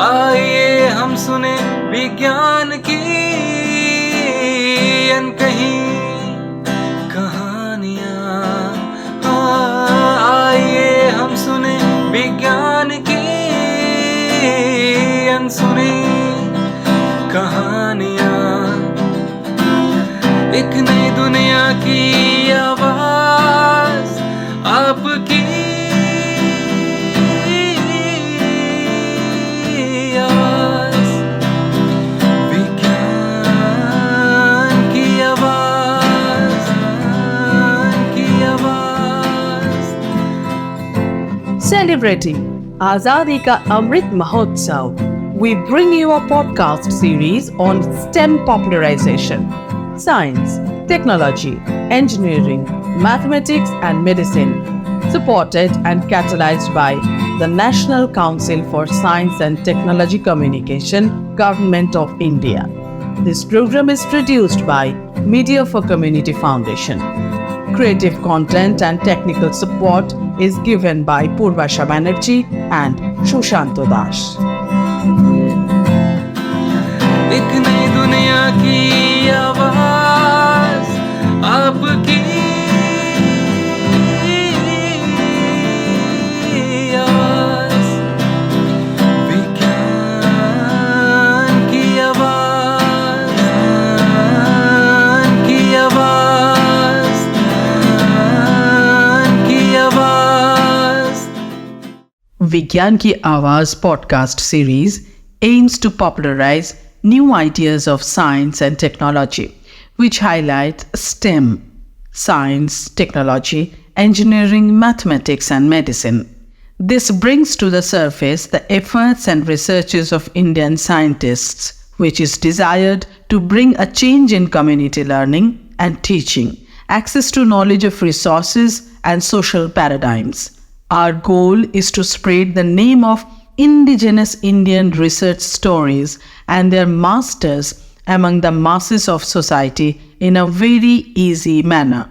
आइए हम सुने विज्ञान की अनकही कहानियाँ। आइए हम सुने विज्ञान की अनसुनी कहानियाँ। एक नई दुनिया की आवाज़ आपकी आवाज़, विज्ञान की आवाज़, की आवाज़। Celebrating Azadi Ka Amrit Mahotsav, we bring you a podcast series on STEM popularization, science, technology, engineering, mathematics and medicine, supported and catalyzed by the National Council for Science and Technology Communication, Government of India. This program is produced by Media for Community Foundation. Creative content and technical support is given by Purvasha Banerjee and Shushanto Das. एक नई दुनिया की आवाज़ आपकी आवाज़, विज्ञान की आवाज़, की आवाज़, की आवाज़। Vigyan Ki Awaaz podcast series aims to popularize new ideas of science and technology, which highlight STEM, science, technology, engineering, mathematics, and medicine. This brings to the surface the efforts and researches of Indian scientists, which is desired to bring a change in community learning and teaching, access to knowledge of resources, and social paradigms. Our goal is to spread the name of indigenous Indian research stories and their masters among the masses of society in a very easy manner.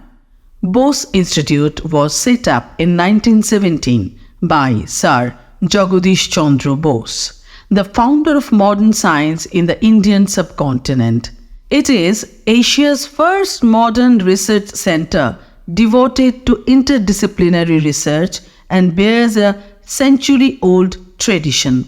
Bose Institute was set up in 1917 by Sir Jagadish Chandra Bose, the founder of modern science in the Indian subcontinent. It is Asia's first modern research center devoted to interdisciplinary research and bears a century-old tradition.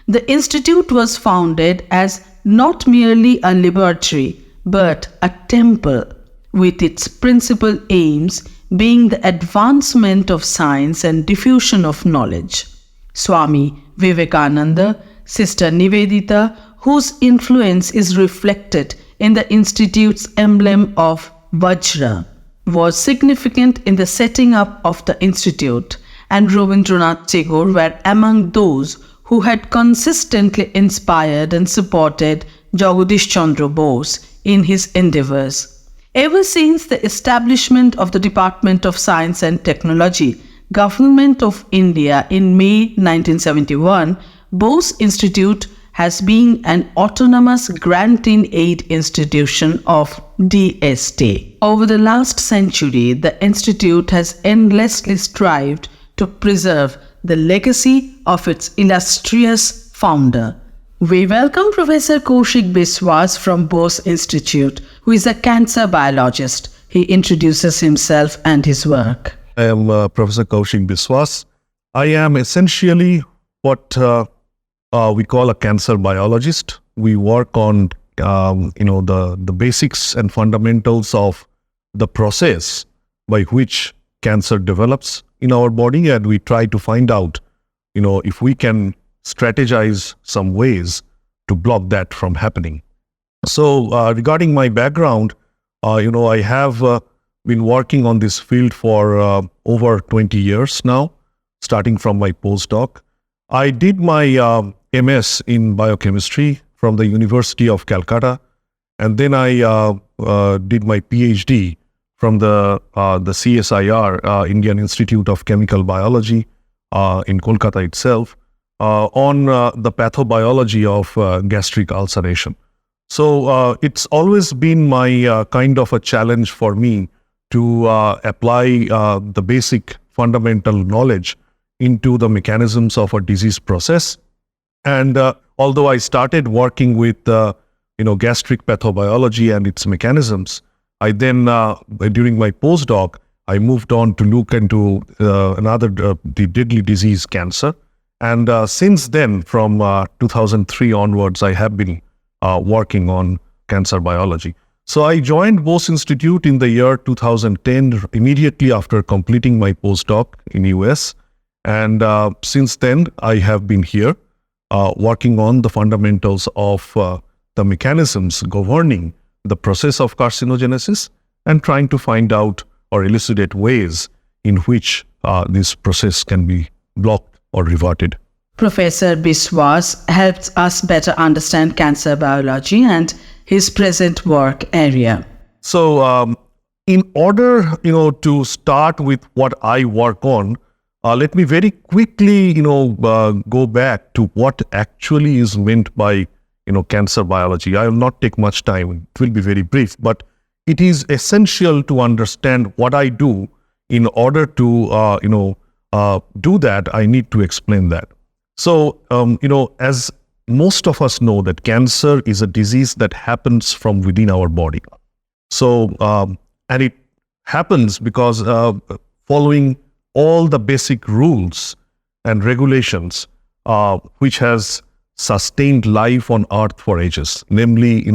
The institute was founded as not merely a laboratory but a temple, with its principal aims being the advancement of science and diffusion of knowledge. Swami Vivekananda, Sister Nivedita, whose influence is reflected in the institute's emblem of Vajra, was significant in the setting up of the institute, and Rabindranath Tagore were among those who had consistently inspired and supported Jagadish Chandra Bose in his endeavors. Ever since the establishment of the Department of Science and Technology, Government of India in May 1971, Bose Institute has been an autonomous grant-in-aid institution of DST. Over the last century, the institute has endlessly strived to preserve the legacy of its illustrious founder. We welcome Professor Kaushik Biswas from Bose Institute, who is a cancer biologist. He introduces himself and his work. I am Professor Kaushik Biswas. I am essentially what we call a cancer biologist. We work on the basics and fundamentals of the process by which cancer develops in our body, and we try to find out, if we can strategize some ways to block that from happening. So regarding my background, I have been working on this field for over 20 years now, starting from my postdoc. I did my MS in biochemistry from the University of Kolkata, and then I did my PhD from the CSIR, Indian Institute of Chemical Biology in Kolkata itself, on the pathobiology of gastric ulceration. So it's always been my kind of a challenge for me to apply the basic fundamental knowledge into the mechanisms of a disease process. And although I started working with gastric pathobiology and its mechanisms, I then during my postdoc I moved on to look into the deadly disease cancer, and since then, from 2003 onwards, I have been working on cancer biology. So I joined Bose Institute in the year 2010, immediately after completing my postdoc in US. And since then, I have been here working on the fundamentals of the mechanisms governing the process of carcinogenesis and trying to find out or elucidate ways in which this process can be blocked or reverted. Professor Biswas helps us better understand cancer biology and his present work area. So, in order, to start with what I work on, let me very quickly, go back to what actually is meant by, cancer biology. I will not take much time. It will be very brief, but it is essential to understand what I do. In order to, do that, I need to explain that. So, as most of us know, that cancer is a disease that happens from within our body. So, and it happens because following all the basic rules and regulations which has sustained life on Earth for ages, namely,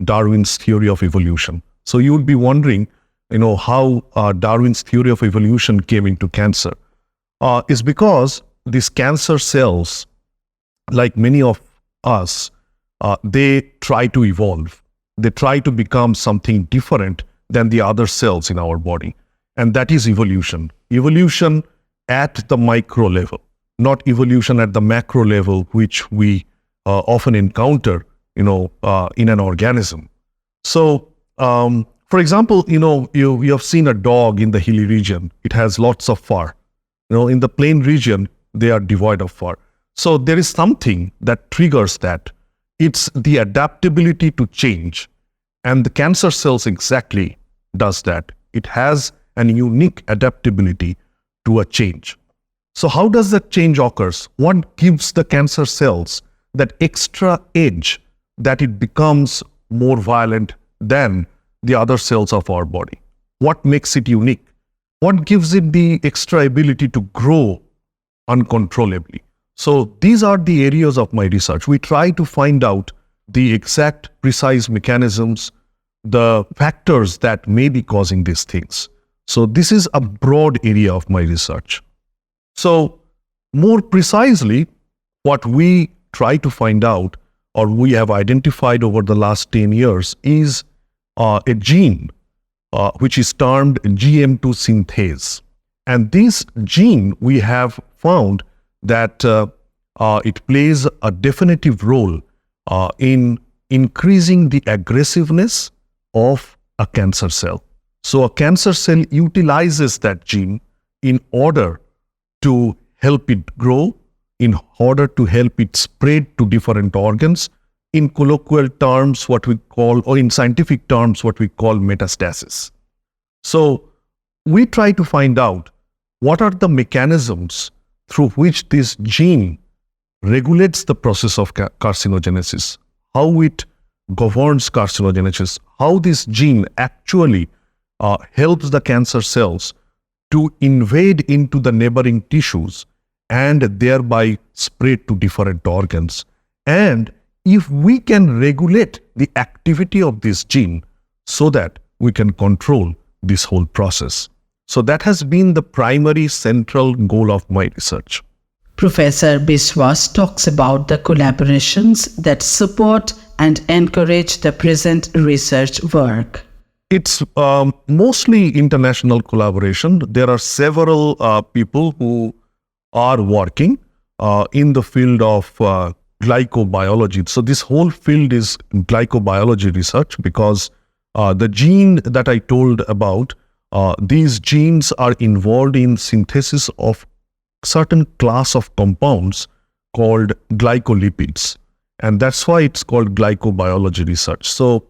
Darwin's theory of evolution. So you would be wondering, how Darwin's theory of evolution came into cancer. Is because these cancer cells, like many of us, they try to evolve. They try to become something different than the other cells in our body. And that is evolution. Evolution at the micro level, not evolution at the macro level, which we often encounter, in an organism. So, for example, you have seen a dog in the hilly region. It has lots of fur. In the plain region, they are devoid of fur. So there is something that triggers that. It's the adaptability to change. And the cancer cells exactly does that. It has an unique adaptability to a change. So how does that change occurs? What gives the cancer cells that extra edge that it becomes more violent than the other cells of our body? What makes it unique? What gives it the extra ability to grow uncontrollably? So these are the areas of my research. We try to find out the exact precise mechanisms, the factors that may be causing these things. So this is a broad area of my research. So more precisely, what we try to find out, or we have identified over the last 10 years, is a gene which is termed GM2 synthase. And this gene, we have found that it plays a definitive role in increasing the aggressiveness of a cancer cell. So a cancer cell utilizes that gene in order to help it grow, in order to help it spread to different organs. In colloquial terms, what we call, or in scientific terms, what we call metastasis. So we try to find out what are the mechanisms through which this gene regulates the process of carcinogenesis, how it governs carcinogenesis, how this gene actually helps the cancer cells to invade into the neighboring tissues and thereby spread to different organs. And if we can regulate the activity of this gene so that we can control this whole process. So that has been the primary central goal of my research. Professor Biswas talks about the collaborations that support and encourage the present research work. It's mostly international collaboration. There are several people who are working in the field of glycobiology. So this whole field is glycobiology research because the gene that I told about, these genes are involved in synthesis of certain class of compounds called glycolipids. And that's why it's called glycobiology research. So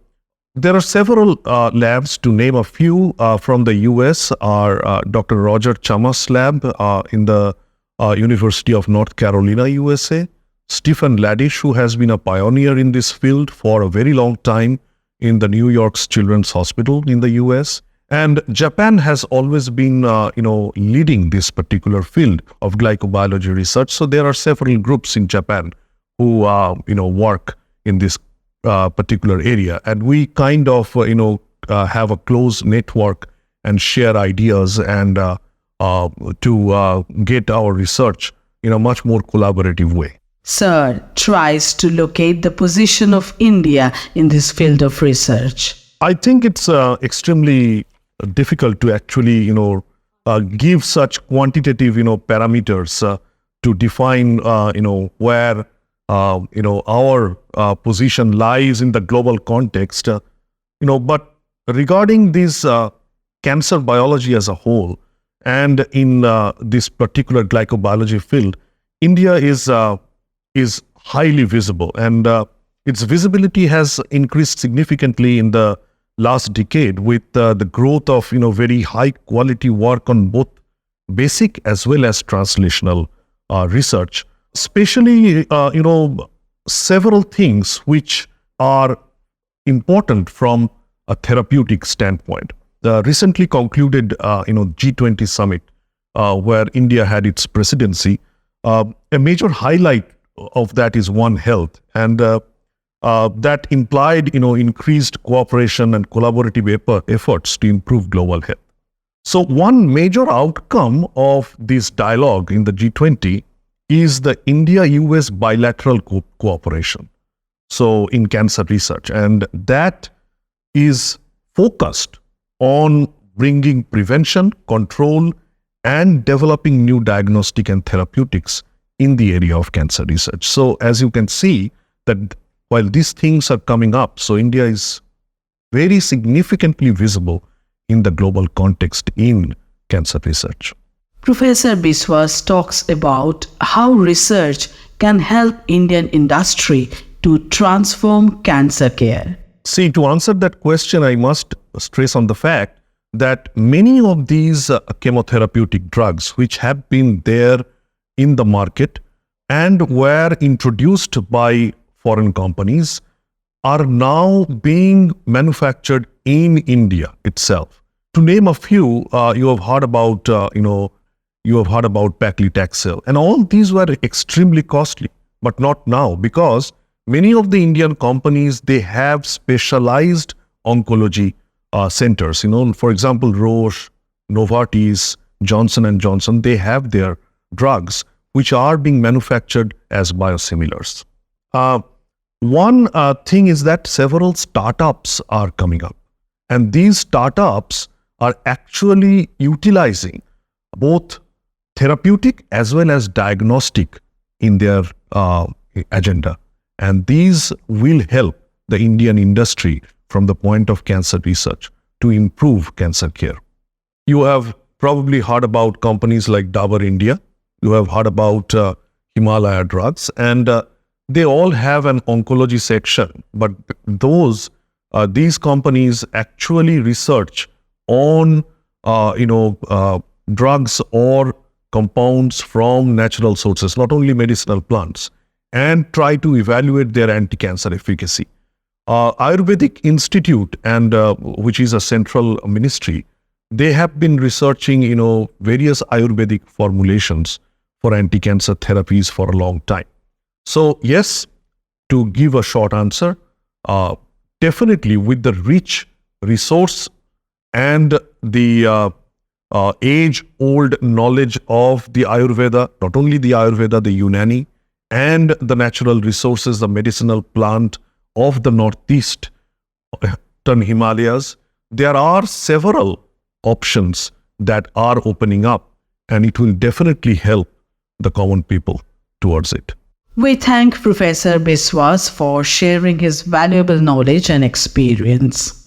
there are several labs. To name a few from the US are Dr. Roger Chama's lab in the University of North Carolina, USA. Stephen Ladish, who has been a pioneer in this field for a very long time in the New York's Children's Hospital in the US. And Japan has always been, leading this particular field of glycobiology research. So there are several groups in Japan who, work in this particular area. And we kind of, have a close network and share ideas and to get our research in a much more collaborative way. Sir tries to locate the position of India in this field of research. I think it's extremely difficult to actually, give such quantitative, parameters to define, where, our position lies in the global context. But regarding this cancer biology as a whole, and in this particular glycobiology field, India is highly visible, and its visibility has increased significantly in the last decade with the growth of very high quality work on both basic as well as translational research, especially several things which are important from a therapeutic standpoint. The recently concluded G20 summit where India had its presidency, a major highlight of that is One Health, and that implied increased cooperation and collaborative efforts to improve global health. So one major outcome of this dialogue in the G20 is the India-US bilateral cooperation, so in cancer research, and that is focused on bringing prevention, control, and developing new diagnostic and therapeutics in the area of cancer research. So as you can see that while these things are coming up, so India is very significantly visible in the global context in cancer research. Professor Biswas talks about how research can help Indian industry to transform cancer care. See, to answer that question, I must stress on the fact that many of these chemotherapeutic drugs which have been there in the market and were introduced by foreign companies are now being manufactured in India itself. To name a few, you have heard about, paclitaxel, and all these were extremely costly, but not now, because many of the Indian companies, they have specialized oncology centers. For example, Roche, Novartis, Johnson & Johnson, they have their drugs which are being manufactured as biosimilars. One thing is that several startups are coming up, and these startups are actually utilizing both therapeutic as well as diagnostic in their agenda. And these will help the Indian industry from the point of cancer research to improve cancer care. You have probably heard about companies like Dabur India. You have heard about Himalaya Drugs, and they all have an oncology section. But these companies actually research on drugs or compounds from natural sources, not only medicinal plants, and try to evaluate their anti-cancer efficacy. Ayurvedic Institute, and which is a central ministry, they have been researching, various Ayurvedic formulations for anti-cancer therapies for a long time. So yes, to give a short answer, definitely with the rich resource and the age-old knowledge of the Ayurveda, not only the Ayurveda, the Unani, and the natural resources, the medicinal plant of the Northeast, Himalayas, there are several options that are opening up, and it will definitely help the common people towards it. We thank Professor Biswas for sharing his valuable knowledge and experience.